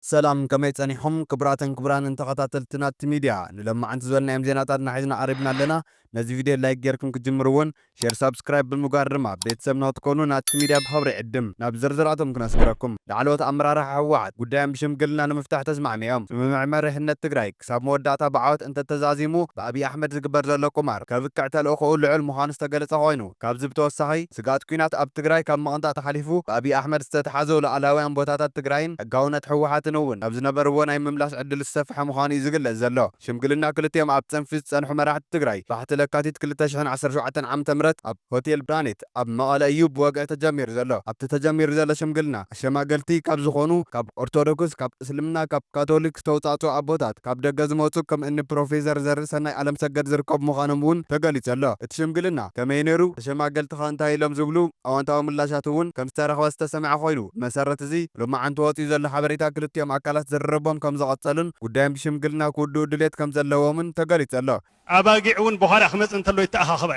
سلام كما يتصنيحهم كبراتن كبران انت قتلتنا ميديا لما انت زولنا يم زيناتنا حيزنا قريبنا لنا نزي فيديو لايك جيركم كجمرون شير سبسكرايب بالمقارمة بيتسمنا تكونوا نات ميديا بخبر عدم ناب زرزراتهم كنسكركم لعلوة امرار حوات قدام بشمقلنا نمفتح تسمعني يوم معمر هنا التقراي كساب موداتا بعوت انت تزازيمو بابي احمد زقبر زلو قمار كبكع تلقو العلم خان استقلت خوينو كابزب توسخي سقات كينات اب تقراي كم مقنطع تحالفو بابي احمد استتحازو لعلاويان بوتاتات تقراين قاونة حوحات نون ابز نبر وناي مملاس عدل السفح مخاني زقل زلو شمقلنا كلتيم اب تنفيذ صنحو مراحة تقراي بحت لكاتيت كلتاشحن 17 عام تمرت اب هوتيل برانيت اب مقال ايوب وقع تجمير زلو اب تجمير زلو شمقلنا شماقلتي كاب زخونو كاب ارثوذكس كاب اسلمنا كاب كاثوليك توصاتو ابوتات كاب دغز موتو كم ان بروفيسور زرسنا علم سجد زركب مخانمون تغليص زلو اتشمقلنا كمينيرو شماقلت خانتا يلم زبلو اوانتاو ملاشاتون كم استرخوا استسمع خوينو مسرت زي لما عن توطي زل حبريتا كلتيم አካላት ዘረቦም ከም ዝቀጸልን ጉዳይም ሽምግልና ኩዱ ድሌት ከም ዘለዎምን ተገሊጹ ኣሎ ኣባጊዕውን በኋላ ክመጽ እንተሎ ይተኣኻኽባ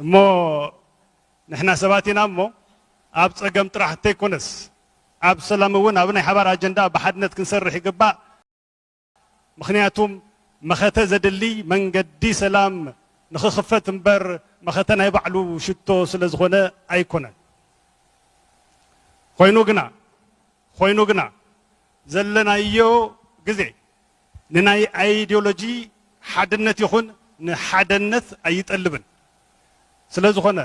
እሞ ንሕና ሰባት ኢና እሞ ኣብ ጸገም ጥራሕ እንተይኮነስ ኣብ ሰላም እውን ኣብ ናይ ሓባር ኣጀንዳ ብሓድነት ክንሰርሕ ይግባእ ምክንያቱም መኸተ ዘድሊ መንገዲ ሰላም ንኽኽፈት እምበር መኸተ ናይ ባዕሉ ሽቶ ስለ ዝኾነ ኣይኮነን ኮይኑ ግና ዘለናዮ ግዜ ንናይ አይዲዮሎጂ ሓድነት ይኹን ንሓድነት ኣይጠልብን ስለ ዝኾነ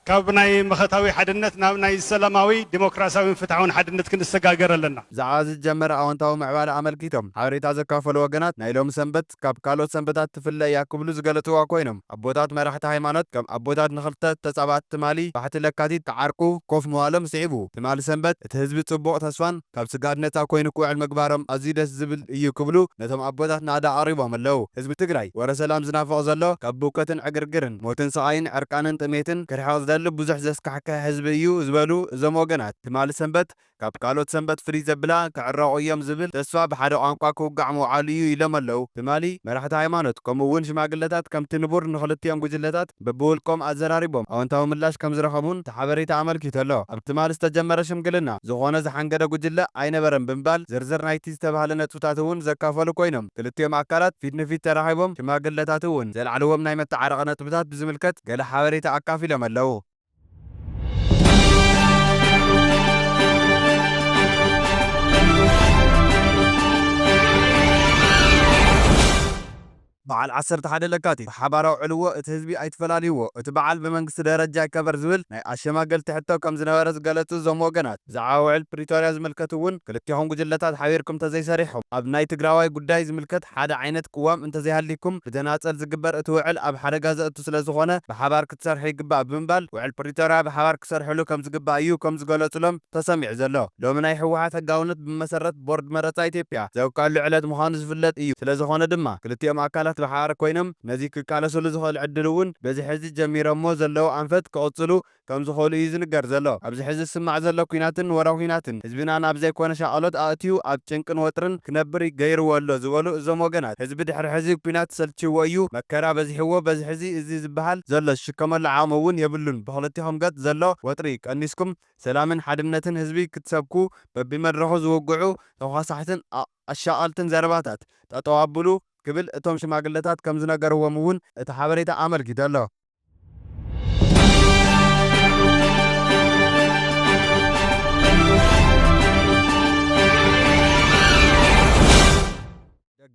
ካብ ናይ መኸታዊ ሓድነት ናብ ናይ ሰላማዊ ዲሞክራሲያዊ ፍትሓውን ሓድነት ክንሰጋገር ኣለና ዝዓዝ ጀመረ ኣወንታዊ ምዕባለ ኣመልኪቶም ሓበሬታ ዘካፈሉ ወገናት ናይ ሎም ሰንበት ካብ ካልኦት ሰንበታት ትፍለ እያ ክብሉ ዝገለጽዋ ኮይኖም ኣቦታት መራሕቲ ሃይማኖት ከም ኣቦታት ንኽልተ ተጻባት ትማሊ ባሕቲ ለካቲት ተዓርቁ ኮፍ ምባሎም ስዒቡ ትማሊ ሰንበት እቲ ህዝቢ ጽቡቕ ተስፋን ካብ ስጋድ ነፃ ኮይኑ ክውዕል ምግባሮም ኣዝዩ ደስ ዝብል እዩ ክብሉ ነቶም ኣቦታት ናዳ ኣቕሪቦም ኣለዉ ህዝቢ ትግራይ ወረ ሰላም ዝናፍቕ ዘሎ ካብ ብውቀትን ዕግርግርን ሞትን ስቓይን ዕርቃንን ጥሜትን ክርሕቕ ዝደሊ ብዙሕ ዘስካሕከ ህዝቢ እዩ ዝበሉ እዞም ወገናት ትማሊ ሰንበት ካብ ካልኦት ሰንበት ፍልይ ዘብላ ክዕረቑ እዮም ዝብል ተስፋ ብሓደ ቋንቋ ክውጋዕ ምውዓሉ እዩ ኢሎም ኣለዉ ትማሊ መራሕቲ ሃይማኖት ከምኡ እውን ሽማግለታት ከምቲ ንቡር ንኽልቲኦም ጉጅለታት በብውልቆም ኣዘራሪቦም ኣወንታዊ ምላሽ ከም ዝረኸቡን ተሓበሬታ ኣመልኪቱ ኣሎ ኣብ ትማሊ ዝተጀመረ ሽምግልና ዝኾነ ዝሓንገደ ጉጅለ ኣይነበረን ብምባል ዝርዝር ናይቲ ዝተባህለ ነጥብታት እውን ዘካፈሉ ኮይኖም ክልቲኦም ኣካላት ፊት ንፊት ተራኺቦም ሽማግለታት እውን ዘለዓለዎም ናይ መተዓረቐ ነጥብታት ብዝምልከት ገለ ሓበሬታ ኣካፊሎም ኣለዉ بعال 11 لكاتي حبارو علو ات حزبي ايتفلاليو ات بعال بمنግስት ደረጃ ይከበር ዝብል ናይ አሸማገልቲ ሕቶ ከም ዝነበረ ዝገለጹ ዞም ወገናት ዝዓውዕል ፕሪቶሪያ ዝምልከቱውን ክልቲኦም ጉጅለታት ሓቢርኩም ተዘይሰሪሖም ኣብ ናይ ትግራዋይ ጉዳይ ዝምልከት ሓደ ዓይነት ቅዋም እንተዘይሃሊኩም ብተናጸል ዝግበር እቲ ውዕል ኣብ ሓደጋ ዘእቱ ስለ ዝኾነ ብሓባር ክትሰርሑ ይግባእ ብምባል ውዕል ፕሪቶሪያ ብሓባር ክሰርሕሉ ከም ዝግባእ እዩ ከም ዝገለጹሎም ተሰሚዕ ዘሎ ሎሚ ናይ ህወሓት ህጋውነት ብመሰረት ቦርድ መረፃ ኢትዮጵያ ዘውካሉ ዕለት ምዃኑ ዝፍለጥ እዩ ስለ ዝኾነ ድማ ክልቲኦም ኣካላት بحار كوينم نزيك كالسول زخال عدلون بزي حزي جميرمو زلو أنفت كأصلو كم زخال يزن جرزلو أبزي حزي السمع زلو كيناتن وراويناتن حزبنا أنا أبزي كوانا شعالات آتيو أبتشنكن وطرن كنبري غير والو زوالو زموغنات حزب دحر حزي كينات سلتشي ويو مكرا بزي هو بزي حزي إزي زبحال زلو الشكمال العاموون يبلون بحالتهم قد زلو وطريق أنيسكم سلامن حدمنتن حزبي كتسابكو ببمرحو زوقعو توخاصحتن الشعالتن زرباتات تتوابلو كبل اتوم شماغلتات كم ዝነገርዎም እውን እቲ ሓበሬታ ኣመልኪቱ ኣሎ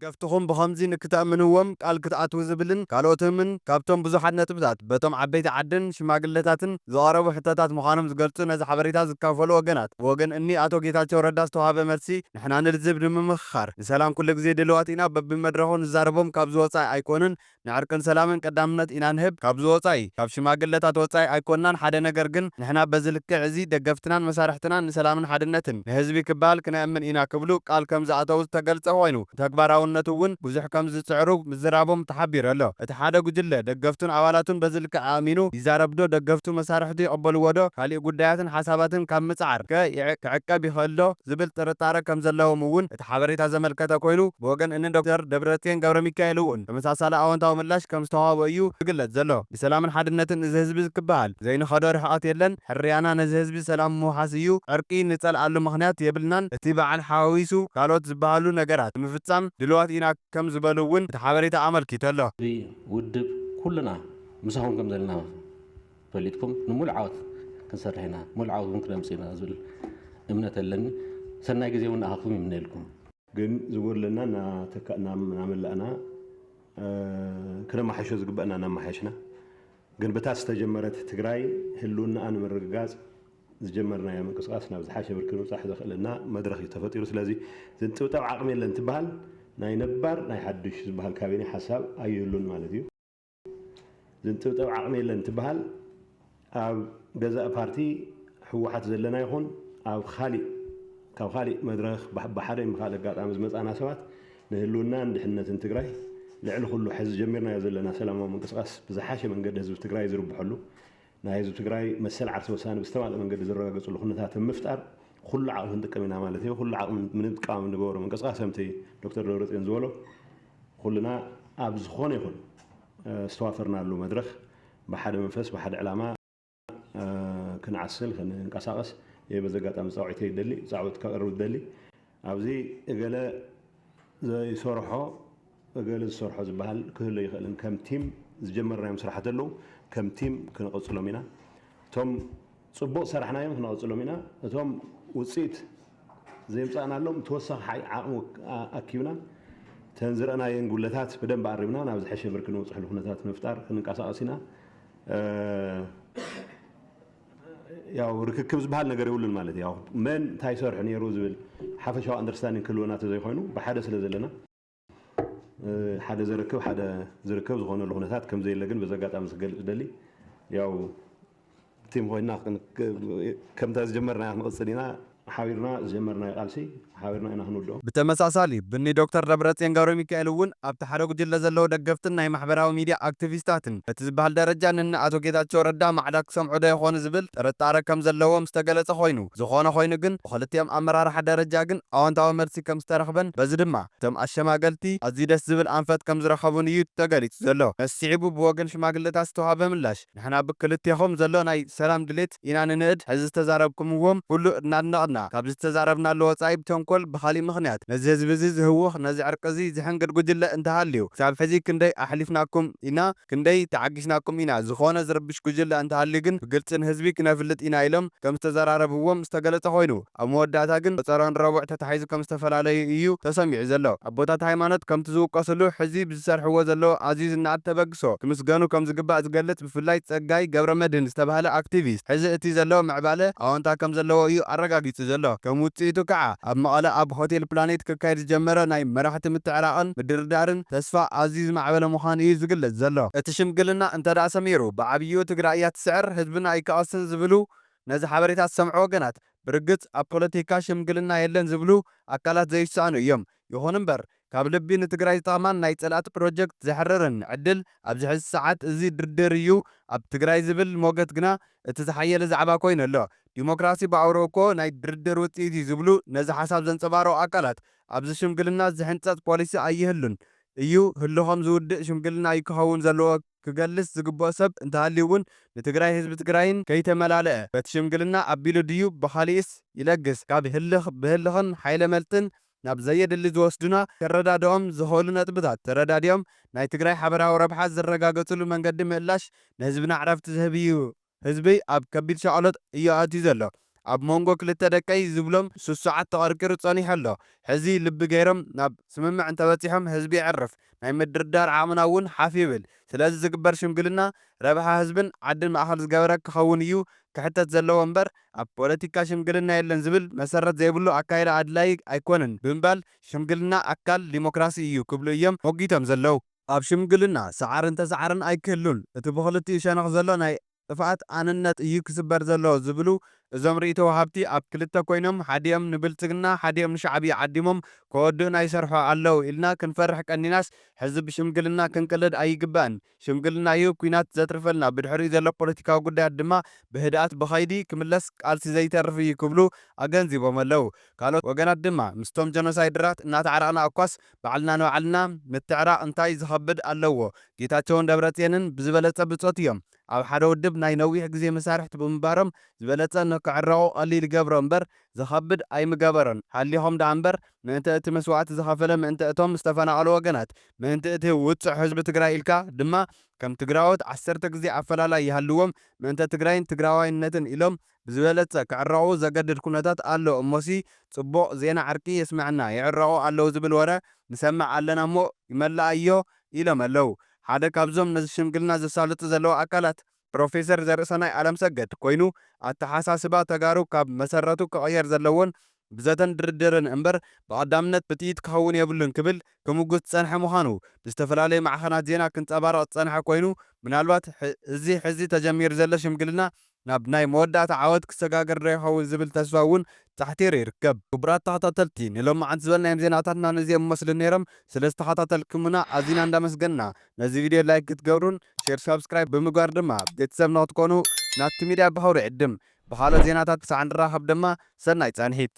ገፍትኹም ብኸምዚ ንክተኣምንዎም ቃል ክትኣትዉ ዝብልን ካልኦትምን ካብቶም ብዙሓት ነጥብታት በቶም ዓበይቲ ዓድን ሽማግለታትን ዝቐረቡ ሕቶታት ምዃኖም ዝገልጹ ነዚ ሓበሬታ ዝካፈሉ ወገናት ወገን እኒ ኣቶ ጌታቸው ረዳ ዝተዋሃበ መልሲ ንሕና ንልዝብ ንምምኽኻር ንሰላም ኩሉ ግዜ ድልዋት ኢና በቢመድረኹ ንዛረቦም ካብ ዝወፃኢ ኣይኮንን ንዕርቅን ሰላምን ቀዳምነት ኢና ንህብ ካብ ዝወፃኢ ካብ ሽማግለታት ወፃኢ ኣይኮንናን ሓደ ነገር ግን ንሕና በዚ ልክዕ እዚ ደገፍትናን መሳርሕትናን ንሰላምን ሓድነትን ንህዝቢ ክበሃል ክነእምን ኢና ክብሉ ቃል ከም ዝኣተዉ ዝተገልጸ ኮይኑ ተግባራዊ ተፈታውነቱ እውን ብዙሕ ከም ዝጽዕሩ ምዝራቦም ተሓቢሩ ኣሎ። እቲ ሓደ ጉጅለ ደገፍቱን ኣባላቱን በዝልክዕ ኣሚኑ ይዛረብዶ ደገፍቱ መሳርሕቲ ይቕበልዎ ዶ ካልእ ጉዳያትን ሓሳባትን ካብ ምጽዓር ክዕቀብ ይኽእል ዶ ዝብል ጥርጣረ ከም ዘለዎም እውን እቲ ሓበሬታ ዘመልከተ ኮይኑ ብወገን እኒ ዶክተር ደብረጽዮን ገብረሚካኤል እውን ተመሳሳሊ ኣወንታዊ ምላሽ ከም ዝተዋህቦ እዩ ዝግለጽ ዘሎ። ብሰላምን ሓድነትን እዚ ህዝቢ ክበሃል ዘይንኸዶ ርሕቐት የለን። ሕርያና ነዚ ህዝቢ ሰላም ምውሓስ እዩ። ዕርቂ ንጸልኣሉ ምኽንያት የብልናን። እቲ በዓል ሓዊሱ ካልኦት ዝበሃሉ ነገራት ምፍጻም ድልዋት ኢና ከም ዝበሉ እውን እቲ ሓበሬታ ኣመልኪቱ ኣሎ። ውድብ ኩልና ምሳኹም ከም ዘለና ፈሊጥኩም ንሙሉእ ዓወት ክንሰርሕ ኢና ሙሉእ ዓወት እውን ክነምጽእ ኢና ዝብል እምነት ኣለኒ። ሰናይ ግዜ እውን ንኣኻትኩም ይምነየልኩም። ግን ዝጎድለና ናመላእና ክነማሓሾ ዝግበአና እናማሓሽና ግን በታ ዝተጀመረት ትግራይ ህልውናኣ ንምርግጋጽ ዝጀመርናዮ ምንቅስቃስ ናብ ዝሓሸ ብርኪ ምብጻሕ ዘኽእለና መድረኽ እዩ ተፈጢሩ። ስለዚ ዝንጥብጣብ ዓቕሚ የለን ትበሃል ናይ ነባር ናይ ሓድሽ ዝበሃል ካቢነ ሓሳብ ኣይህሉን ማለት እዩ። ዝንጥብጣብ ዓቕሚ የለን ትበሃል ኣብ ገዛእ ፓርቲ ሕወሓት ዘለና ይኹን ኣብ ካብ ካሊእ መድረኽ ብሓደ ብካልእ ኣጋጣሚ ዝመጻና ሰባት ንህልውናን ድሕነትን ትግራይ ልዕሊ ኩሉ ሕዚ ጀሚርናዮ ዘለና ሰላማዊ ምንቅስቃስ ብዝሓሸ መንገዲ ህዝቢ ትግራይ ዝርብሐሉ ናይ ህዝቢ ትግራይ መሰል ዓርሲ ወሳኒ ብዝተማልአ መንገዲ ዝረጋገፅሉ ኩነታት ምፍጣር ኩሉ ዓቕሚ ክንጥቀም ኢና ማለት እዩ። ኩሉ ዓቕሚ ምንጥቃም ንገብሮ ምንቅስቃስ ከምቲ ዶክተር ደብረጽዮን ዝበሎ ኩልና ኣብ ዝኾነ ይኹን ዝተዋፈርናሉ መድረኽ ብሓደ መንፈስ ብሓደ ዕላማ ክንዓስል ክንንቀሳቐስ በዚ ኣጋጣሚ ፃውዒተ ይደሊ ፃውዒት ከቕርብ ይደሊ ኣብዚ እገለ ዘይሰርሖ እገለ ዝሰርሖ ዝበሃል ክህሉ ይኽእልን ከም ቲም ዝጀመርናዮም ስራሕቲ ኣለዉ ከም ቲም ክንቐጽሎም ኢና። እቶም ጽቡቕ ሰራሕናዮም ክንቐጽሎም ኢና። እቶም ውፅኢት ዘይምጻእናሎም ተወሳኺ ዓቕሚ ኣኪብና ተንዝረአናየን ጉለታት በደንብ ኣሪብና ናብ ዝሐሸ ብርኪ ንውፅሕሉ ኩነታት ምፍጣር ክንንቀሳቐስ ኢና። ያው ርክክብ ዝበሃል ነገር ይውልን ማለት ያው መን እንታይ ሰርሑ ነይሩ ዝብል ሓፈሻዊ ኣንደርስታንዲንግ ክህልወና ተዘይኮይኑ ብሓደ ስለ ዘለና ሓደ ዝርክብ ሓደ ዝርከብ ዝኾነሉ ኩነታት ከም ዘየለ ግን በዚ ኣጋጣሚ ዝገልጽ ደሊ ያው ቲም ኮይና ከምታ ዝጀመርና ክንቕጽል ኢና ሓቢርና ዝጀመርናዮ ቃልሲ ሓቢርና ኢና ክንውድኦ። ብተመሳሳሊ ብኒ ዶክተር ደብረጽዮን ገብረሚካኤል እውን ኣብቲ ሓደ ጉጅለ ዘለዎ ደገፍትን ናይ ማሕበራዊ ሚድያ ኣክቲቪስታትን በቲ ዝበሃል ደረጃ ንኒ ኣቶ ጌታቸው ረዳ ማዕዳ ክሰምዑ ዶ ይኾኑ ዝብል ጥርጣረ ከም ዘለዎም ዝተገለጸ ኮይኑ ዝኾነ ኮይኑ ግን ብክልቲኦም ኣመራርሓ ደረጃ ግን ኣወንታዊ መልሲ ከም ዝተረኽበን በዚ ድማ እቶም ኣሸማገልቲ ኣዝዩ ደስ ዝብል ኣንፈት ከም ዝረኸቡን እዩ ተገሊጹ ዘሎ። መሲዒቡ ብወገን ሽማግለታት ዝተዋሃበ ምላሽ ንሕና ብክልቲኹም ዘሎ ናይ ሰላም ድሌት ኢና ንንእድ ሕዚ ዝተዛረብኩምዎም ኩሉ እናድነቕና ካብ ዝተዛረብናሉ ወጻኢ ብተንኮል ብኻሊእ ምኽንያት ነዚ ህዝቢ እዚ ዝህውኽ ነዚ ዕርቂ እዚ ዝሕንግድ ጉጅለ እንተሃልዩ ክሳብ ሕዚ ክንደይ ኣሕሊፍናኩም ኢና ክንደይ ተዓጊስናኩም ኢና ዝኾነ ዝርብሽ ጉጅለ እንተሃልዩ ግን ብግልፂ ንህዝቢ ክነፍልጥ ኢና ኢሎም ከም ዝተዘራረብዎም ዝተገለጸ ኮይኑ ኣብ መወዳእታ ግን በፀሮን ረቡዕ ተታሒዙ ከም ዝተፈላለዩ እዩ ተሰሚዑ ዘሎ። ኣቦታት ሃይማኖት ከምቲ ዝውቀስሉ ሕዚ ብዝሰርሕዎ ዘሎ ኣዝዩ ዝናኣድ ተበግሶ ክምስገኑ ከም ዝግባእ ዝገልጽ ብፍላይ ጸጋይ ገብረመድህን ዝተባህለ አክቲቪስት ሕዚ እቲ ዘለዎ ምዕባለ ኣወንታ ከም ዘለዎ እዩ ኣረጋጊጹ ዘሎ። ከም ውጽኢቱ ከዓ ኣብ መቐለ ኣብ ሆቴል ፕላኔት ክካየድ ዝጀመረ ናይ መራሕቲ ምትዕራቕን ምድርዳርን ተስፋ ኣዝዩ ዝማዕበለ ምዃኑ እዩ ዝግለጽ ዘሎ። እቲ ሽምግልና እንተደኣ ሰሚሩ ብዓብዩ ትግራይ እያ ትስዕር ህዝብና ኣይከቐስን ዝብሉ ነዚ ሓበሬታ ዝሰምዑ ወገናት ብርግጽ ኣብ ፖለቲካ ሽምግልና የለን ዝብሉ ኣካላት ዘይሳኣኑ እዮም። ይኹን እምበር ካብ ልቢ ንትግራይ ዝጠቕማን ናይ ጸላእቲ ፕሮጀክት ዘሕርርን ዕድል ኣብዚ ሕዚ ሰዓት እዚ ድርድር እዩ ኣብ ትግራይ ዝብል ሞገት ግና እቲ ዝሓየለ ዛዕባ ኮይኑ ኣሎ። ዲሞክራሲ ብኣውሮኮ ናይ ድርድር ውፅኢት እዩ ዝብሉ ነዚ ሓሳብ ዘንጸባረቑ ኣካላት ኣብዚ ሽምግልና ዝሕንጸት ፖሊሲ ኣይህሉን እዩ ህልኾም ዝውድእ ሽምግልና ይክኸውን ዘለዎ ክገልጽ ዝግብኦ ሰብ እንተሃልዩ እውን ንትግራይ ህዝቢ ትግራይን ከይተመላለአ በቲ ሽምግልና ኣቢሉ ድዩ ብኻሊእስ ይለግስ ካብ ህልኽ ብህልኽን ሓይለ መልጥን ናብ ዘየድሊ ዝወስዱና ከረዳድኦም ዝኽእሉ ነጥብታት ተረዳድዮም ናይ ትግራይ ሓበራዊ ረብሓ ዝረጋገፅሉ መንገዲ ምእላሽ ንህዝብና ዕረፍቲ ዝህብ እዩ። ህዝቢ ኣብ ከቢድ ሸቐሎት እዩ ኣትዩ ዘሎ። ኣብ መንጎ ክልተ ደቀይ ዝብሎም ስሱዓት ተቐርቂሩ ጸኒሑ ኣሎ። ሕዚ ልቢ ገይሮም ናብ ስምምዕ እንተበፂሖም ህዝቢ ይዕርፍ ናይ ምድርዳር ዓቕምና እውን ሓፍ ይብል። ስለዚ ዝግበር ሽምግልና ረብሓ ህዝብን ዓድን ማእኸል ዝገበረ ክኸውን እዩ ክሕተት ዘለዎ እምበር ኣብ ፖለቲካ ሽምግልና የለን ዝብል መሰረት ዘይብሉ ኣካይዳ ኣድላይ ኣይኮነን ብምባል ሽምግልና ኣካል ዲሞክራሲ እዩ ክብሉ እዮም ሞጊቶም ዘለው። ኣብ ሽምግልና ሰዓርን ተሰዓርን ኣይክህሉን እቲ ብክልቲኡ ሸነኽ ዘሎ ናይ ጥፍኣት ኣንነት እዩ ክስበር ዘሎ ዝብሉ እዞም ርእይቶ ወሃብቲ ኣብ ክልተ ኮይኖም ሓዲኦም ንብልጽግና ሓዲኦም ንሻዕብያ ዓዲሞም ከወድኡና ይሰርሑ ኣለዉ ኢልና ክንፈርሕ ቀኒናስ ሕዚ ብሽምግልና ክንቅልድ ኣይግባእን። ሽምግልና እዩ ኩናት ዘትርፈልና፣ ብድሕሪኡ ዘሎ ፖለቲካዊ ጉዳያት ድማ ብህድኣት ብኸይዲ ክምለስ ቃልሲ ዘይተርፍ እዩ ክብሉ ኣገንዚቦም ኣለዉ። ካልኦት ወገናት ድማ ምስቶም ጀኖሳይደራት እናተዓረቕና እኳስ ባዕልና ንባዕልና ምትዕራቕ እንታይ ዝኸብድ ኣለዎ። ጌታቸውን ደብረጽዮንን ብዝበለጸ ብጾት እዮም ኣብ ሓደ ውድብ ናይ ነዊሕ ግዜ መሳርሕቲ ብምባሮም ዝበለጸ ንክዕረቑ ቀሊል ይገብሮ እምበር ዝኸብድ ኣይምገበሮን። ሓሊኾም ዳ እምበር ምእንቲ እቲ መስዋዕቲ ዝኸፈለ ምእንቲ እቶም ዝተፈናቐሉ ወገናት ምእንቲ እቲ ውፅዕ ህዝቢ ትግራይ ኢልካ ድማ ከም ትግራዎት 10 ግዜ ኣፈላላይ ይሃልዎም ምእንተ ትግራይን ትግራዋይነትን ኢሎም ብዝበለጸ ክዕረቑ ዘገድድ ኩነታት ኣሎ እሞሲ ጽቡቕ ዜና ዕርቂ የስምዐና ይዕረቑ ኣለዉ ዝብል ወረ ንሰምዕ ኣለና እሞ ይመላእ እዮ ኢሎም ኣለዉ። ሓደ ካብዞም ነዚ ሽምግልና ዘሳልጡ ዘለዉ ኣካላት ፕሮፌሰር ዘርእሰናይ ዓለምሰገድ ኮይኑ ኣተሓሳስባ ተጋሩ ካብ መሰረቱ ክቕየር ዘለዎን ብዘተን ድርድርን እምበር ብቐዳምነት ብጥይት ክኸውን የብሉን ክብል ክምጉስ ዝጸንሐ ምዃኑ ብዝተፈላለዩ ማዕኸናት ዜና ክንጸባረቕ ዝጸንሐ ኮይኑ ምናልባት እዚ ሕዚ ተጀሚሩ ዘሎ ሽምግልና ናብ ናይ መወዳእታ ዓወት ክሰጋገር ዶ ይኸውን ዝብል ተስፋ እውን ጻሕቲሩ ይርከብ። ክቡራት ተኸታተልቲ ንሎም መዓልቲ ዝበልናዮም ዜናታትና ነዚኦም መስሉ ነይሮም። ስለ ዝተኸታተልኩምና ኣዝና እንዳመስገንና ነዚ ቪድዮ ላይክ ክትገብሩን ሼር ሰብስክራይብ ብምግባር ድማ ቤተሰብ ንኽትኮኑ ናቲ ሚድያ ብኸብሪ ዕድም ብኻልኦት ዜናታት ክሳዕ ንራኸብ ድማ ሰናይ ጸንሒት